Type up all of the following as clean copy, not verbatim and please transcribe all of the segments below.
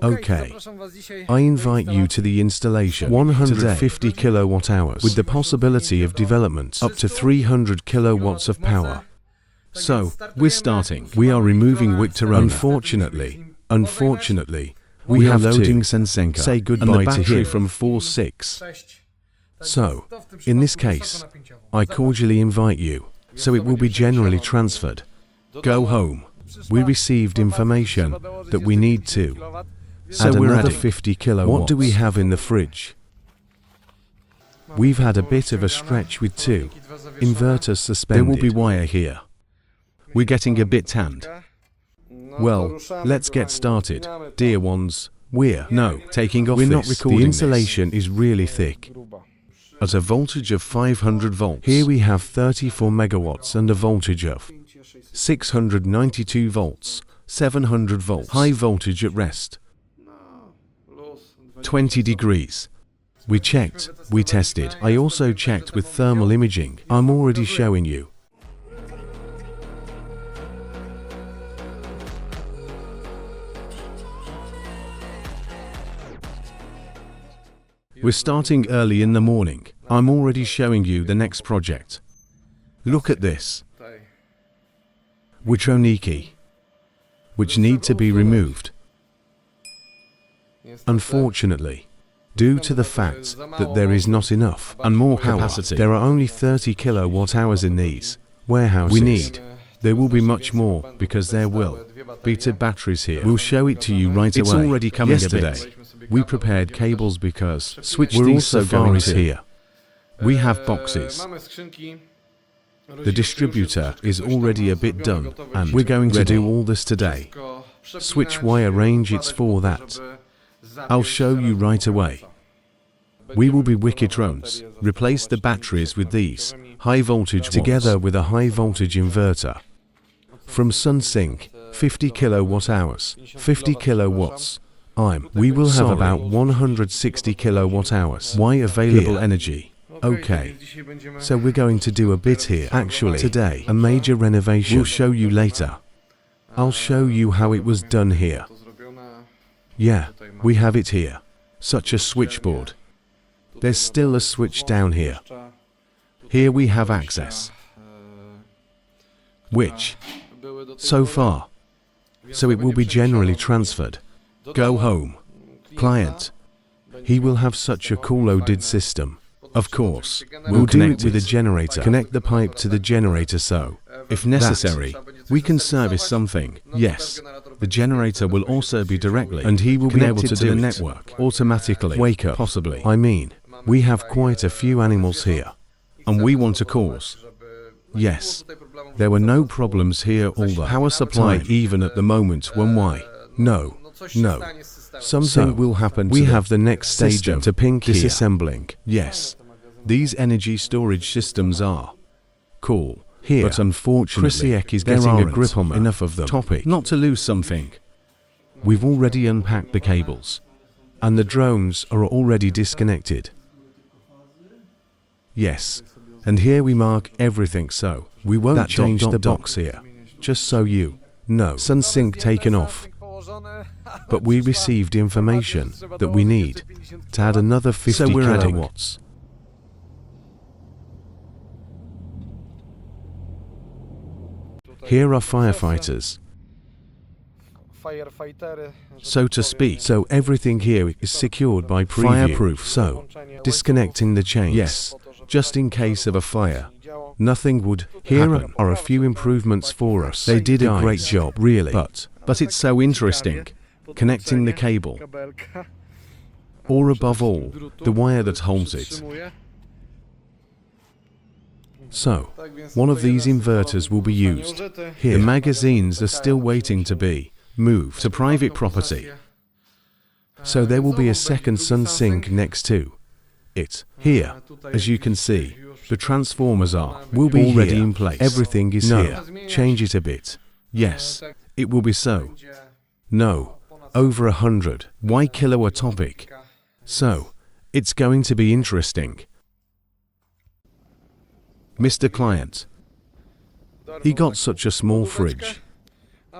Okay, I invite you to the installation 150 kilowatt hours with the possibility of development up to 300 kilowatts of power. So, we're starting. We are removing Victorona. Unfortunately, we have loading Sunsynk. Say goodbye to here from 4.6. So, in this case, I cordially invite you, so it will be generally transferred. Go home. We received information that we need to. So we're at 50 kilowatts. What do we have in the fridge? We've had a bit of a stretch with two inverters suspended. There will be wire here. We're getting a bit tanned. Well, let's get started, dear ones. We're taking off. We're not recording. The insulation is really thick. At a voltage of 500 volts. Here we have 34 megawatts and a voltage of 692 volts, 700 volts. High voltage at rest. 20 degrees. We checked, we tested. I also checked with thermal imaging. I'm already showing you. We're starting early in the morning. I'm already showing you the next project. Look at this. Witroniki, which need to be removed. Unfortunately, due to the fact that there is not enough and more capacity, there are only 30 kilowatt hours in these warehouses. There will be much more because there will be two batteries here. We'll show it to you right away. It's already coming yesterday. We prepared cables because we're also going to here. We have boxes. The distributor is already a bit done, and we're going to do all this today. Switch wire range, it's for that. I'll show you right away. We will be Wikitrons. Replace the batteries with these high voltage together with a high voltage inverter. From Sunsynk, 50 kilowatt hours, 50 kilowatts. We will have about 160 kilowatt hours. Why available energy? Okay, so we're going to do a bit here. Actually, today, a major renovation. We'll show you later. I'll show you how it was done here. Yeah, we have it here. Such a switchboard. There's still a switch down here. Here we have access. Which? So far. So it will be generally transferred. Go home. Client. He will have such a cool loaded system. Of course, we'll connect with a generator. Connect the pipe to the generator so, if necessary, we can service something. Yes, the generator will also be directly, and he will be able to do the network automatically. Wake up, possibly. I mean, we have quite a few animals here, and we want a cause. Yes, there were no problems here. All the power supply, even at the moment, why? No. Something will happen. We have the next stage to pink disassembling. Yes. These energy storage systems are cool here, but unfortunately, Krisiek is getting a grip on enough of them. Topic, not to lose something. We've already unpacked the cables, and the drones are already disconnected. Yes, and here we mark everything so we won't change the box here, just so you know. Sunsynk taken off. But we received information that we need to add another 50 kilowatts. Here are firefighters, so to speak. So everything here is secured by fireproof. So, disconnecting the chains. Yes, just in case of a fire, nothing would happen. Are a few improvements for us. They did a great job, really. But it's so interesting, connecting the cable, or above all, the wire that holds it. So, one of these inverters will be used. Here, the magazines are still waiting to be moved to private property. So there will be a second Sunsynk next to it. Here, as you can see, the transformers will be already in place. Everything is here. Change it a bit. Yes, it will be so. No, over 100. Why kilowatt topic? So, it's going to be interesting. Mr. Client. He got such a small fridge.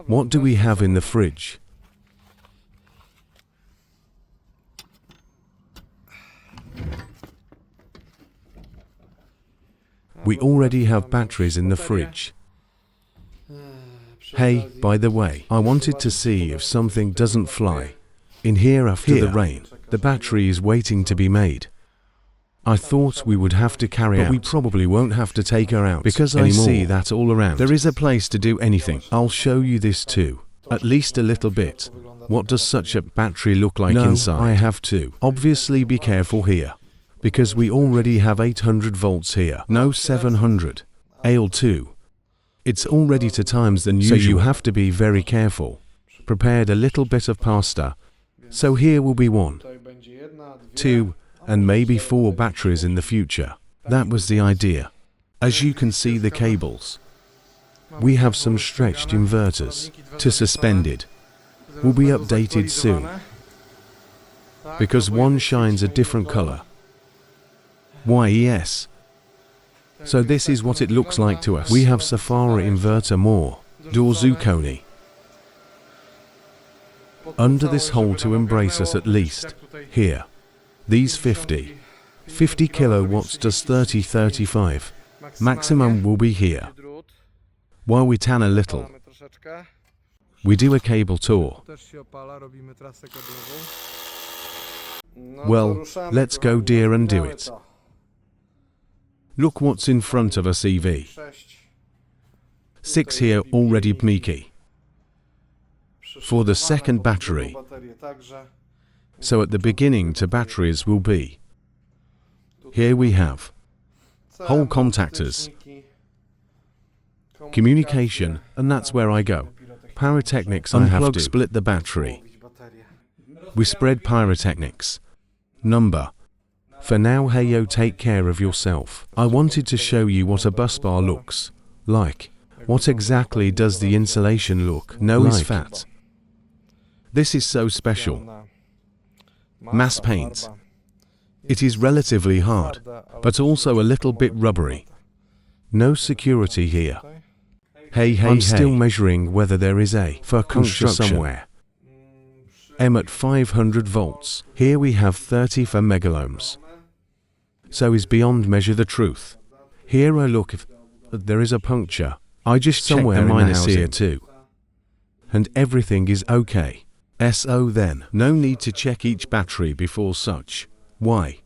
What do we have in the fridge? We already have batteries in the fridge. Hey, by the way, I wanted to see if something doesn't fly in here after the rain. The battery is waiting to be made. I thought we would have to carry out, but we probably won't have to take her out because I see that all around. There is a place to do anything. I'll show you this too, at least a little bit. What does such a battery look like inside? I have to. Obviously be careful here, because we already have 800 volts here. No 700. AL2. It's already 2 times than usual, so you have to be very careful. Prepared a little bit of pasta. So here will be 1, 2, and maybe 4 batteries in the future. That was the idea. As you can see the cables. We have some stretched inverters to suspended. Will be updated soon. Because one shines a different color. Why yes. So this is what it looks like to us. We have Safari inverter more. Dual zirconi. Under this hole to embrace us at least. Here. These 50 kilowatts does 35. Maximum will be here. While we tan a little, we do a cable tour. Well, let's go dear and do it. Look what's in front of us EV. 6 here already Mickey. For the second battery. So at the beginning 2 batteries will be. Here we have whole contactors, communication, and that's where I go. Pyrotechnics, I have to split the battery. We spread pyrotechnics. Number. For now, hey yo, take care of yourself. I wanted to show you what a bus bar looks like. What exactly does the insulation look? No, is fat. This is so special. Mass paint. It is relatively hard, but also a little bit rubbery. No security here. Hey, I'm still measuring whether there is a for construction somewhere. M at 500 volts. Here we have 30 for megalohms. So is beyond measure the truth. Here I look if there is a puncture. I just somewhere check the minus here too. And everything is okay. So then, no need to check each battery before such. Why?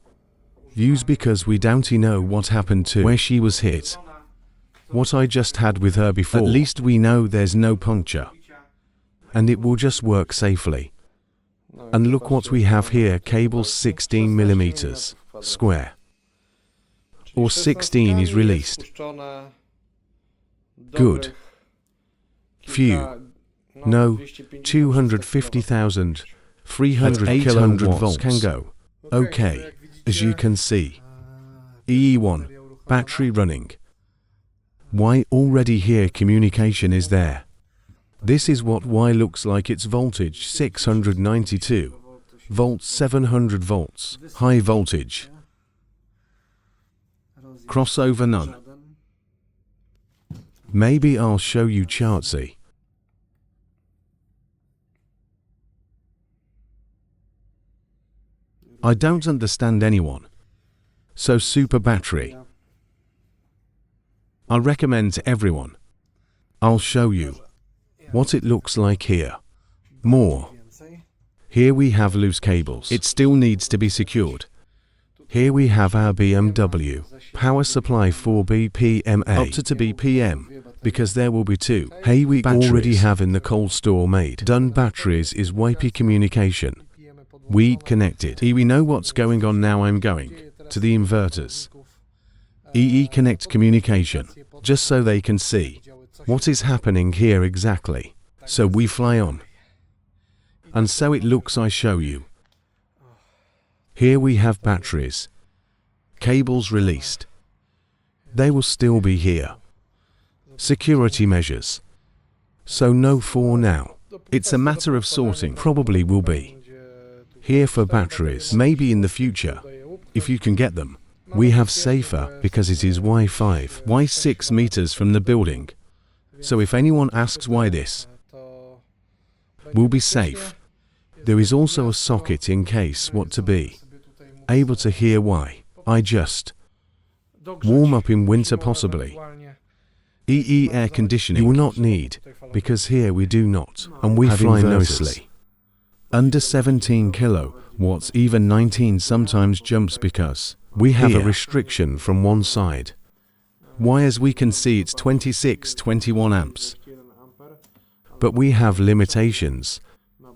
Use because we don't know what happened to where she was hit. What I just had with her before. At least we know there's no puncture. And it will just work safely. And look what we have here, cables 16 millimeters square. Or 16 is released. Good. Few. No, 250,000, 300 800 volts can go. Okay, as you can see. EE1, battery running. Y already here communication is there. This is what Y looks like, its voltage 692 volts, 700 volts, high voltage. Crossover none. Maybe I'll show you Chartsy. I don't understand anyone. So super battery. I recommend to everyone. I'll show you what it looks like here. More. Here we have loose cables. It still needs to be secured. Here we have our BMW power supply 4 BPMA up to 2 BPM, because there will be 2. Hey, we already have in the cold store made. Done batteries is YP communication. Weed connected. We know what's going on now. I'm going to the inverters. Connect communication, just so they can see what is happening here exactly. So we fly on. And so it looks, I show you. Here we have batteries. Cables released. They will still be here. Security measures. So no for now. It's a matter of sorting. Probably will be. Here for batteries, maybe in the future, if you can get them. We have safer because it is Y5, Y6 meters from the building. So if anyone asks why this, we'll be safe. There is also a socket in case what to be able to hear why. I just Warm up in winter possibly. EE air conditioning you will not need, because here we do not, and we fly nicely. Under 17 kilowatts, even 19 sometimes jumps because we have a restriction from one side. Why, as we can see, it's 21 amps. But we have limitations.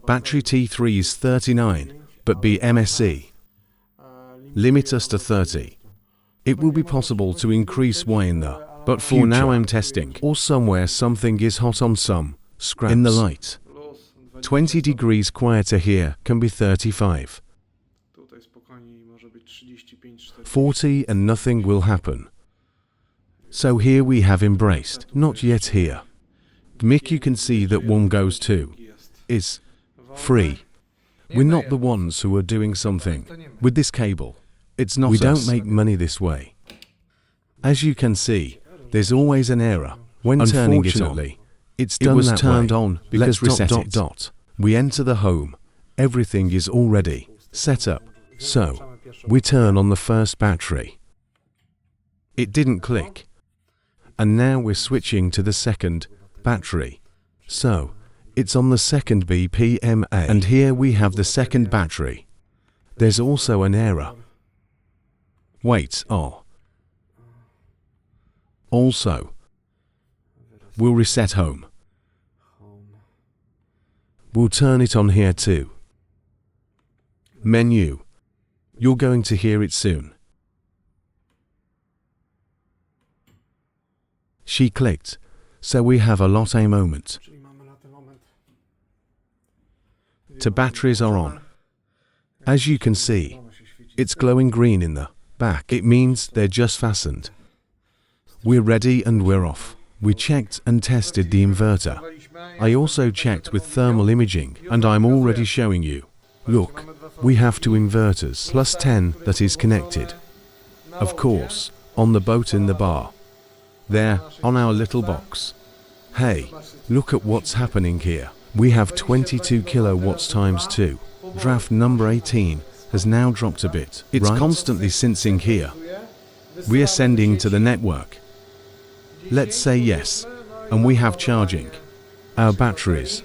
Battery T3 is 39, but BMSC limit us to 30. It will be possible to increase Y in the, but for now I'm testing, or somewhere something is hot on some scraps in the light. 20 degrees quieter here can be 35. 40 and nothing will happen. So here we have embraced, not yet here. Mick, you can see that one goes to is free. We're not the ones who are doing something with this cable. It's not us. We don't make money this way. As you can see, there's always an error when turning it on. It was turned on because we enter the home. Everything is already set up. So we turn on the first battery. It didn't click. And now we're switching to the second battery. So it's on the second BPMA. And here we have the second battery. There's also an error. Wait, also, we'll reset home. We'll turn it on here too. Menu. You're going to hear it soon. She clicked, so we have a moment. The batteries are on. As you can see, it's glowing green in the back. It means they're just fastened. We're ready and we're off. We checked and tested the inverter. I also checked with thermal imaging, and I'm already showing you. Look, we have two inverters plus 10 that is connected. Of course, on the boat in the bar. There, on our little box. Hey, look at what's happening here. We have 22 kilowatts times 2. Draft number 18 has now dropped a bit. It's constantly Sunsynk here. We are sending to the network. Let's say yes, and we have charging. Our batteries.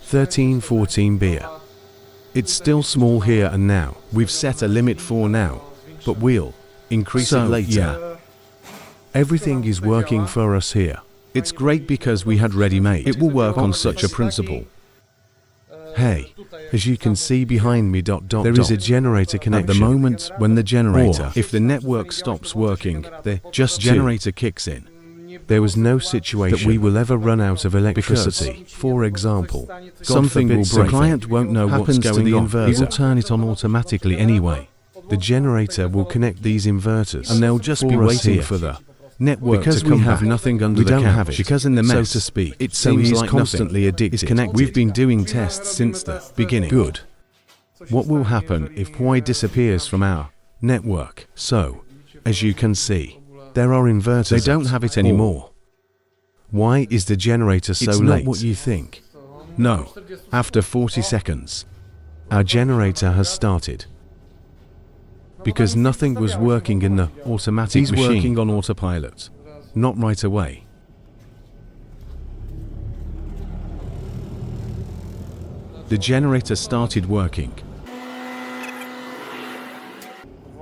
13-14 beer. It's still small here and now. We've set a limit for now, but we'll increase it later. Yeah. Everything is working for us here. It's great because we had ready-made. It will work on such a principle. Hey, as you can see behind me, there is a generator connection. At the moment when the generator, if the network stops working, the generator kicks in. There was no situation that we will ever run out of electricity. For example, something will break. The client won't know what's going on. He will turn it on automatically anyway. The generator will connect these inverters, and they'll just be waiting for the network because we have nothing under the couch, because in the mess, so to speak, it seems like constantly addicted. We've been doing tests since the beginning. Good. What will happen if Y disappears from our network? So, as you can see, there are inverters. They don't have it anymore. Why is the generator so late? It's not what you think. No. After 40 seconds, our generator has started. Because nothing was working in the automatic machine. He's working on autopilot. Not right away. The generator started working.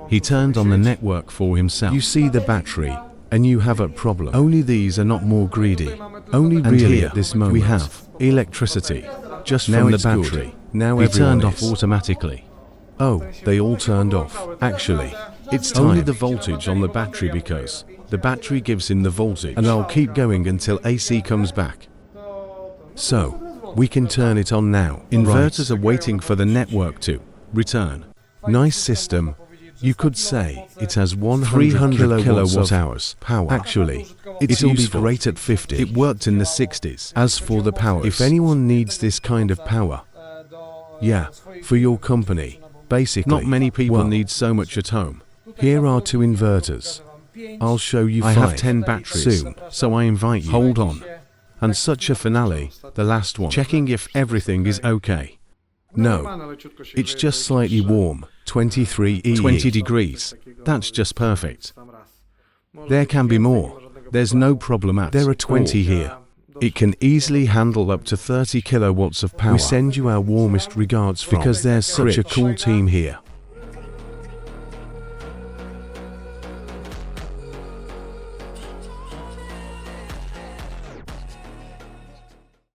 He turned on the network for himself. You see the battery, and you have a problem. Only these are not more greedy. Only really at this moment we have electricity. Just now from the battery. Now it turned off automatically. Oh, they all turned off. Actually, it's only the voltage on the battery because the battery gives him the voltage, and I'll keep going until AC comes back. So, we can turn it on now. Inverters are waiting for the network to return. Nice system. You could say it has 100 kilowatt hours power. Actually, it'll be great at 50. It worked in the 60s. As for the power, if anyone needs this kind of power, yeah, for your company, basically, not many people need so much at home. Here are two inverters. I'll show you 5. I have 10 batteries soon, so I invite you. Hold on. And such a finale, the last one. Checking if everything is okay. No, it's just slightly warm, 20 degrees. That's just perfect. There can be more. There's no problem at all. There are 20 here. It can easily handle up to 30 kilowatts of power. We send you our warmest regards because there's such a cool team here.